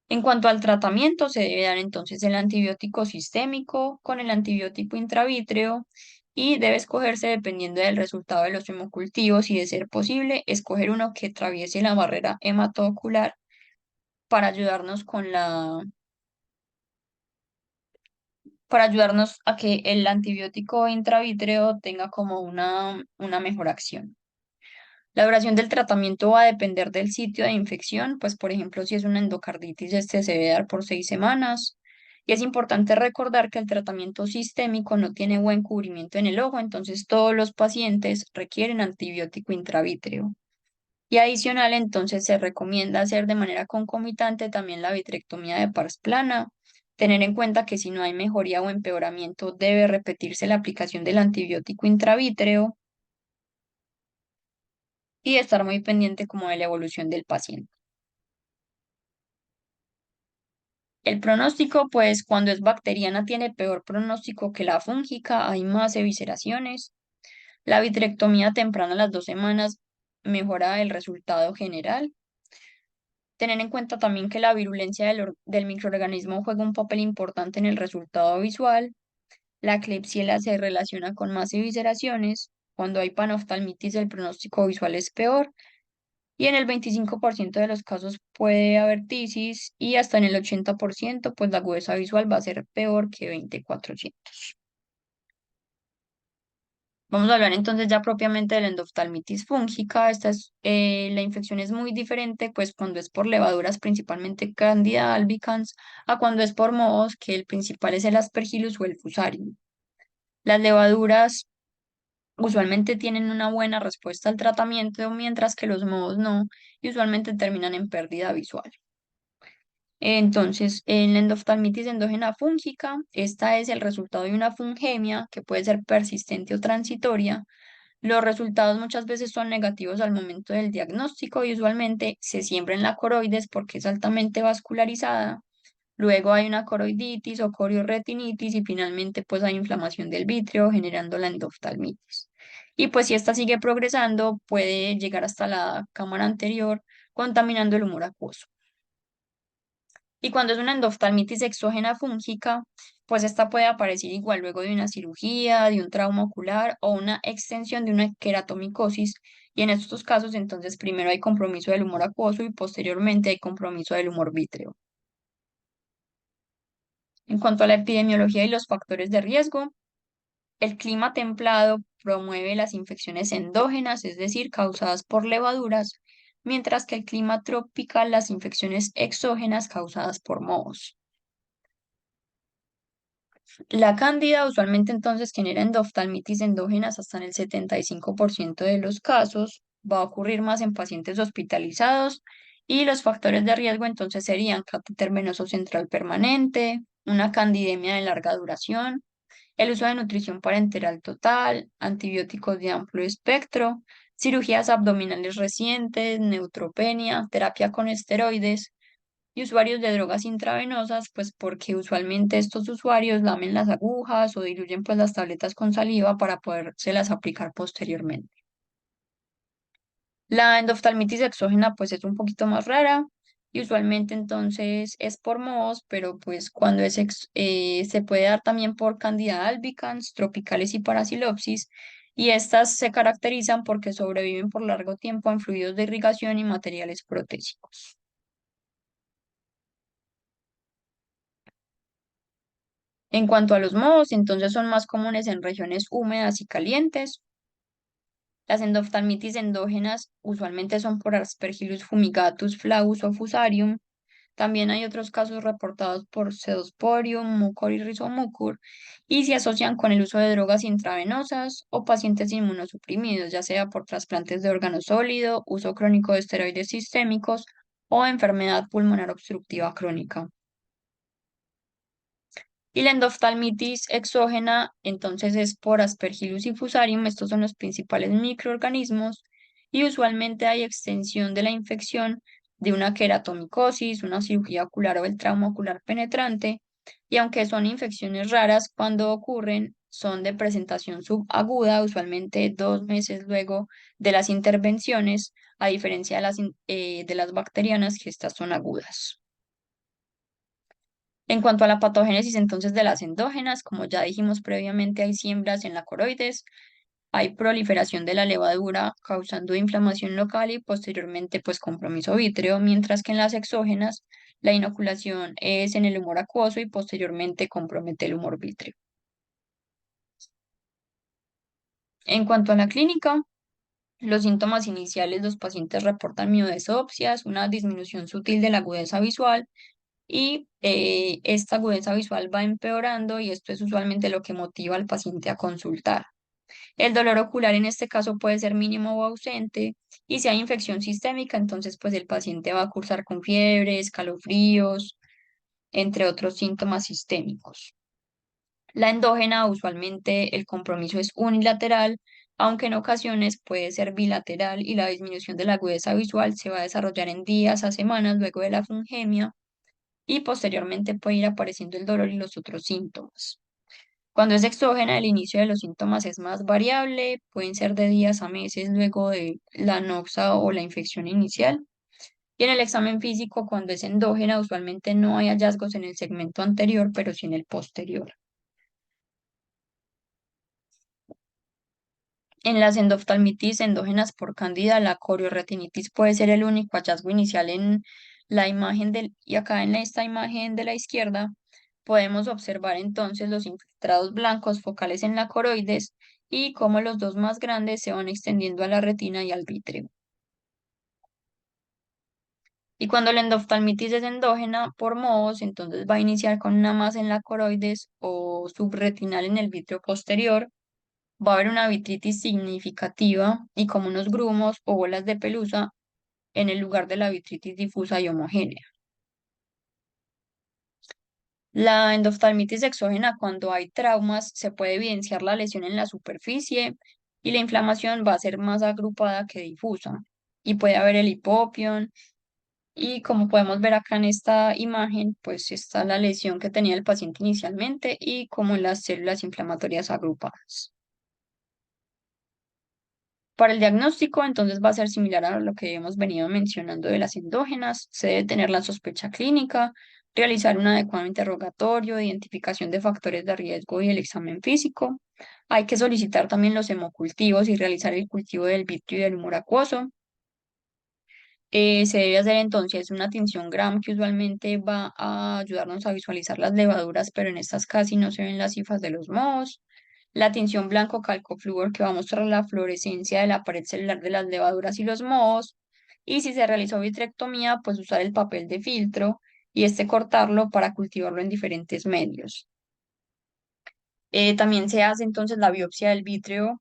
En cuanto al tratamiento, se debe dar entonces el antibiótico sistémico con el antibiótico intravítreo y debe escogerse dependiendo del resultado de los hemocultivos y de ser posible, escoger uno que atraviese la barrera hematoocular para ayudarnos para ayudarnos a que el antibiótico intravítreo tenga como una mejor acción. La duración del tratamiento va a depender del sitio de infección, pues por ejemplo, si es una endocarditis, este se debe dar por 6 semanas. Y es importante recordar que el tratamiento sistémico no tiene buen cubrimiento en el ojo, entonces todos los pacientes requieren antibiótico intravítreo. Y adicional, entonces se recomienda hacer de manera concomitante también la vitrectomía de pars plana. Tener en cuenta que si no hay mejoría o empeoramiento, debe repetirse la aplicación del antibiótico intravítreo y estar muy pendiente como de la evolución del paciente. El pronóstico, pues cuando es bacteriana tiene peor pronóstico que la fúngica, hay más evisceraciones. La vitrectomía temprana a las 2 semanas mejora el resultado general. Tener en cuenta también que la virulencia del microorganismo juega un papel importante en el resultado visual. La Klebsiella se relaciona con más evisceraciones. Cuando hay panoftalmitis, el pronóstico visual es peor. Y en el 25% de los casos puede haber tisis y hasta en el 80% pues la agudeza visual va a ser peor que 2400. Vamos a hablar entonces ya propiamente de la endoftalmitis fúngica. La infección es muy diferente pues cuando es por levaduras, principalmente Candida albicans, a cuando es por mohos, que el principal es el Aspergillus o el Fusarium. Las levaduras usualmente tienen una buena respuesta al tratamiento, mientras que los mohos no, y usualmente terminan en pérdida visual. Entonces, en la endoftalmitis endógena fúngica, esta es el resultado de una fungemia que puede ser persistente o transitoria. Los resultados muchas veces son negativos al momento del diagnóstico y usualmente se siembra en la coroides porque es altamente vascularizada. Luego hay una coroiditis o corioretinitis y finalmente pues hay inflamación del vítreo generando la endoftalmitis. Y pues si esta sigue progresando puede llegar hasta la cámara anterior contaminando el humor acuoso. Y cuando es una endoftalmitis exógena fúngica, pues esta puede aparecer igual luego de una cirugía, de un trauma ocular o una extensión de una queratomicosis. Y en estos casos, entonces, primero hay compromiso del humor acuoso y posteriormente hay compromiso del humor vítreo. En cuanto a la epidemiología y los factores de riesgo, el clima templado promueve las infecciones endógenas, es decir, causadas por levaduras, mientras que el clima tropical las infecciones exógenas causadas por mohos. La cándida usualmente entonces genera endoftalmitis endógenas hasta en el 75% de los casos. Va a ocurrir más en pacientes hospitalizados y los factores de riesgo entonces serían catéter venoso central permanente, una candidemia de larga duración, el uso de nutrición parenteral total, antibióticos de amplio espectro, cirugías abdominales recientes, neutropenia, terapia con esteroides y usuarios de drogas intravenosas, pues porque usualmente estos usuarios lamen las agujas o diluyen pues las tabletas con saliva para podérselas aplicar posteriormente. La endoftalmitis exógena pues es un poquito más rara y usualmente entonces es por mohos, pero pues cuando se puede dar también por Candida albicans, tropicales y Parasilopsis, y estas se caracterizan porque sobreviven por largo tiempo en fluidos de irrigación y materiales protésicos. En cuanto a los mohos, entonces son más comunes en regiones húmedas y calientes. Las endoftalmitis endógenas usualmente son por Aspergillus fumigatus, Flavus o Fusarium. También hay otros casos reportados por Pseudosporium, Mucor y Rhizomucor y se asocian con el uso de drogas intravenosas o pacientes inmunosuprimidos, ya sea por trasplantes de órgano sólido, uso crónico de esteroides sistémicos o enfermedad pulmonar obstructiva crónica. Y la endoftalmitis exógena, entonces es por Aspergillus y Fusarium, estos son los principales microorganismos, y usualmente hay extensión de la infección de una queratomicosis, una cirugía ocular o el trauma ocular penetrante, y aunque son infecciones raras, cuando ocurren son de presentación subaguda, usualmente 2 meses luego de las intervenciones, a diferencia de las bacterianas, que estas son agudas. En cuanto a la patogénesis entonces de las endógenas, como ya dijimos previamente, hay siembras en la coroides, hay proliferación de la levadura causando inflamación local y posteriormente pues compromiso vítreo, mientras que en las exógenas la inoculación es en el humor acuoso y posteriormente compromete el humor vítreo. En cuanto a la clínica, los síntomas iniciales, los pacientes reportan miodesopsias, una disminución sutil de la agudeza visual y esta agudeza visual va empeorando y esto es usualmente lo que motiva al paciente a consultar. El dolor ocular en este caso puede ser mínimo o ausente y si hay infección sistémica, entonces pues el paciente va a cursar con fiebre, escalofríos, entre otros síntomas sistémicos. La endógena, usualmente el compromiso es unilateral, aunque en ocasiones puede ser bilateral y la disminución de la agudeza visual se va a desarrollar en días a semanas luego de la fungemia y posteriormente puede ir apareciendo el dolor y los otros síntomas. Cuando es exógena, el inicio de los síntomas es más variable, pueden ser de días a meses luego de la noxa o la infección inicial. Y en el examen físico, cuando es endógena, usualmente no hay hallazgos en el segmento anterior, pero sí en el posterior. En las endoftalmitis endógenas por cándida, la corioretinitis puede ser el único hallazgo inicial en la imagen y acá en esta imagen de la izquierda podemos observar entonces los infiltrados blancos focales en la coroides y cómo los dos más grandes se van extendiendo a la retina y al vítreo. Y cuando la endoftalmitis es endógena por mohos, entonces va a iniciar con una masa en la coroides o subretinal en el vítreo posterior. Va a haber una vitritis significativa y como unos grumos o bolas de pelusa en el lugar de la vitritis difusa y homogénea. La endoftalmitis exógena, cuando hay traumas, se puede evidenciar la lesión en la superficie y la inflamación va a ser más agrupada que difusa. Y puede haber el hipopión y como podemos ver acá en esta imagen, pues está la lesión que tenía el paciente inicialmente y como las células inflamatorias agrupadas. Para el diagnóstico, entonces va a ser similar a lo que hemos venido mencionando de las endógenas. Se debe tener la sospecha clínica, realizar un adecuado interrogatorio, identificación de factores de riesgo y el examen físico. Hay que solicitar también los hemocultivos y realizar el cultivo del vitrio y del humor acuoso. Se debe hacer entonces una tinción Gram que usualmente va a ayudarnos a visualizar las levaduras, pero en estas casi no se ven las cifras de los mohos. La tinción blanco calcoflúor que va a mostrar la fluorescencia de la pared celular de las levaduras y los mohos. Y si se realizó vitrectomía, pues usar el papel de filtro y cortarlo para cultivarlo en diferentes medios. También se hace entonces la biopsia del vítreo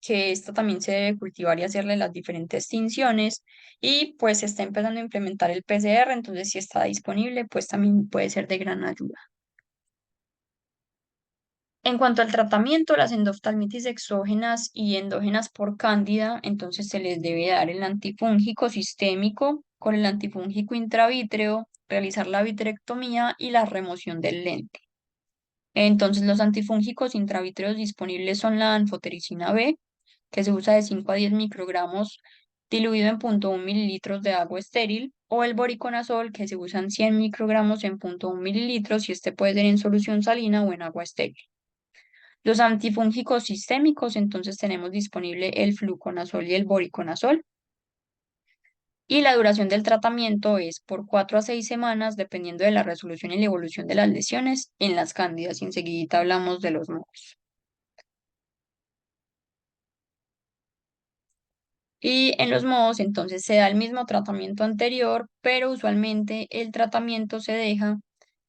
que esta también se debe cultivar y hacerle las diferentes tinciones y pues se está empezando a implementar el PCR, entonces si está disponible, pues también puede ser de gran ayuda. En cuanto al tratamiento, las endoftalmitis exógenas y endógenas por cándida, entonces se les debe dar el antifúngico sistémico con el antifúngico intravítreo, realizar la vitrectomía y la remoción del lente. Entonces, los antifúngicos intravítreos disponibles son la anfotericina B, que se usa de 5 a 10 microgramos diluido en 0,1 mililitros de agua estéril, o el voriconazol, que se usa en 100 microgramos en 0,1 mililitros, y este puede ser en solución salina o en agua estéril. Los antifúngicos sistémicos, entonces tenemos disponible el fluconazol y el voriconazol. Y la duración del tratamiento es por 4 a 6 semanas, dependiendo de la resolución y la evolución de las lesiones en las cándidas. Y enseguida hablamos de los mohos. Y en los mohos, entonces se da el mismo tratamiento anterior, pero usualmente el tratamiento se deja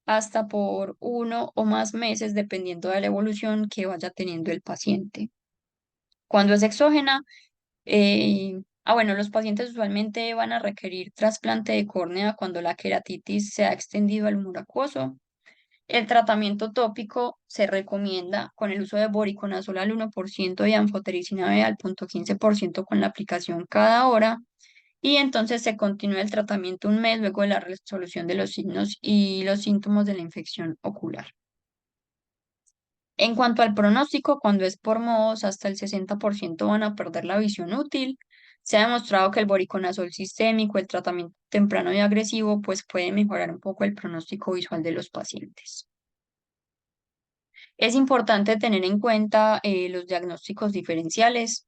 hasta por 1 o más meses, dependiendo de la evolución que vaya teniendo el paciente. Cuando es exógena, bueno, los pacientes usualmente van a requerir trasplante de córnea cuando la queratitis se ha extendido al humor acuoso. El tratamiento tópico se recomienda con el uso de voriconazol al 1% y anfotericina B al 0,15% con la aplicación cada hora. Y entonces se continúa el tratamiento un mes luego de la resolución de los signos y los síntomas de la infección ocular. En cuanto al pronóstico, cuando es por mohos, hasta el 60% van a perder la visión útil. Se ha demostrado que el voriconazol sistémico, el tratamiento temprano y agresivo, pues puede mejorar un poco el pronóstico visual de los pacientes. Es importante tener en cuenta los diagnósticos diferenciales.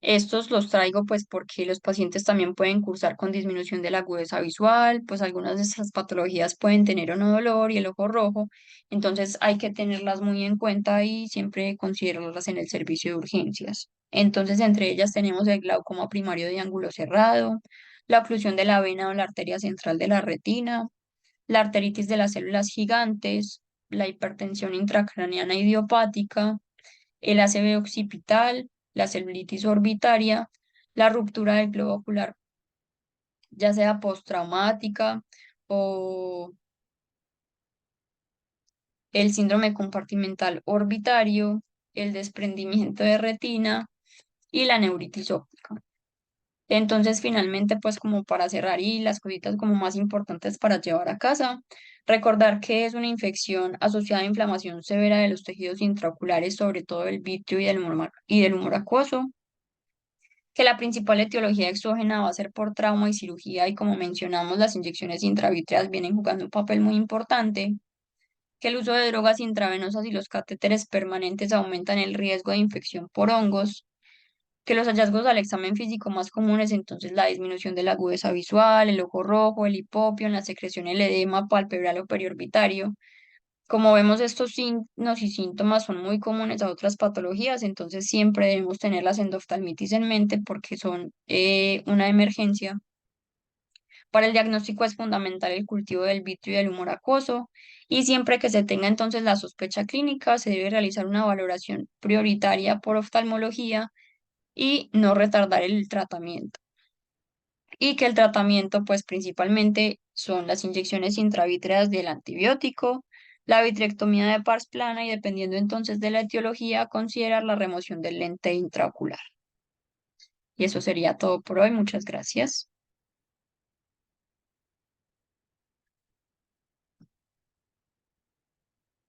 Estos los traigo pues porque los pacientes también pueden cursar con disminución de la agudeza visual, pues algunas de estas patologías pueden tener o no dolor y el ojo rojo, entonces hay que tenerlas muy en cuenta y siempre considerarlas en el servicio de urgencias. Entonces, entre ellas tenemos el glaucoma primario de ángulo cerrado, la oclusión de la vena o la arteria central de la retina, la arteritis de las células gigantes, la hipertensión intracraneana idiopática, el ACV occipital, la celulitis orbitaria, la ruptura del globo ocular, ya sea postraumática o el síndrome compartimental orbitario, el desprendimiento de retina y la neuritis óptica. Entonces, finalmente, pues como para cerrar y las cositas como más importantes para llevar a casa, recordar que es una infección asociada a inflamación severa de los tejidos intraoculares, sobre todo el vitrio y del humor acuoso, que la principal etiología exógena va a ser por trauma y cirugía y como mencionamos, las inyecciones intravítreas vienen jugando un papel muy importante, que el uso de drogas intravenosas y los catéteres permanentes aumentan el riesgo de infección por hongos, que los hallazgos al examen físico más comunes, entonces la disminución de la agudeza visual, el ojo rojo, el hipopio, la secreción, el edema palpebral o periorbitario. Como vemos, estos signos y síntomas son muy comunes a otras patologías, entonces siempre debemos tener las endoftalmitis en mente porque son una emergencia. Para el diagnóstico es fundamental el cultivo del vitrio y del humor acuoso y siempre que se tenga entonces la sospecha clínica se debe realizar una valoración prioritaria por oftalmología y no retardar el tratamiento. Y que el tratamiento, pues principalmente son las inyecciones intravítreas del antibiótico, la vitrectomía de pars plana y dependiendo entonces de la etiología, considerar la remoción del lente intraocular. Y eso sería todo por hoy. Muchas gracias.